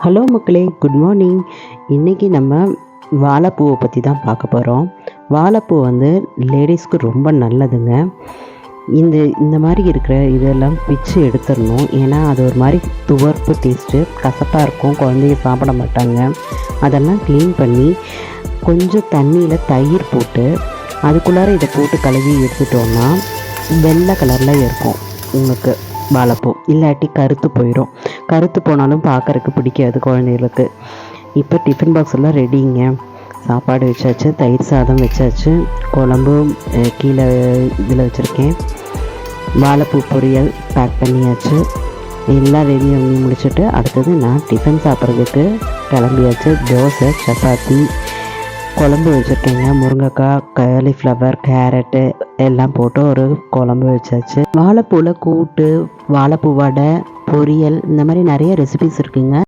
Hello மக்களே, good morning. இன்றைக்கி நம்ம வாழைப்பூவை பற்றி தான் பார்க்க போகிறோம். வாழைப்பூ லேடிஸ்க்கு ரொம்ப நல்லதுங்க. இந்த மாதிரி இருக்கிற இதெல்லாம் பிச்சு எடுத்துடணும். ஏன்னா அது ஒரு மாதிரி துவர்ப்பு டேஸ்ட்டு, கசப்பாக இருக்கும், குழந்தைங்க சாப்பிட மாட்டாங்க. அதெல்லாம் க்ளீன் பண்ணி கொஞ்சம் தண்ணியில் தயிர் போட்டு அதுக்குள்ளார இதை போட்டு கழுவி எடுத்துட்டோன்னா வெள்ளை கலரில் இருக்கும் உங்களுக்கு வாழைப்பூ. இல்லாட்டி கருத்து போயிடும். கருத்து போனாலும் பார்க்குறக்கு பிடிக்காது குழந்தைகளுக்கு. இப்போ டிஃபன் பாக்ஸ் எல்லாம் ரெடிங்க. சாப்பாடு வச்சாச்சு, தயிர் சாதம் வச்சாச்சு, குழம்பு கீழே இதில் வச்சுருக்கேன். வாழைப்பூ பொரியல் பேக் பண்ணியாச்சு. எல்லாம் ரெடி பண்ணி முடிச்சுட்டு அடுத்தது நான் டிஃபன் சாப்பிட்றதுக்கு கிளம்பியாச்சு. தோசை, சப்பாத்தி, குழம்பு வச்சுருக்கேங்க. முருங்கைக்காய், காலிஃப்ளவர், கேரட்டு எல்லாம் போட்டு ஒரு குழம்பு வச்சாச்சு. வாழைப்பூவில் கூட்டு, வாழைப்பூ வடை, பொரியல், இந்த மாதிரி நிறைய ரெசிபிஸ் இருக்குங்க.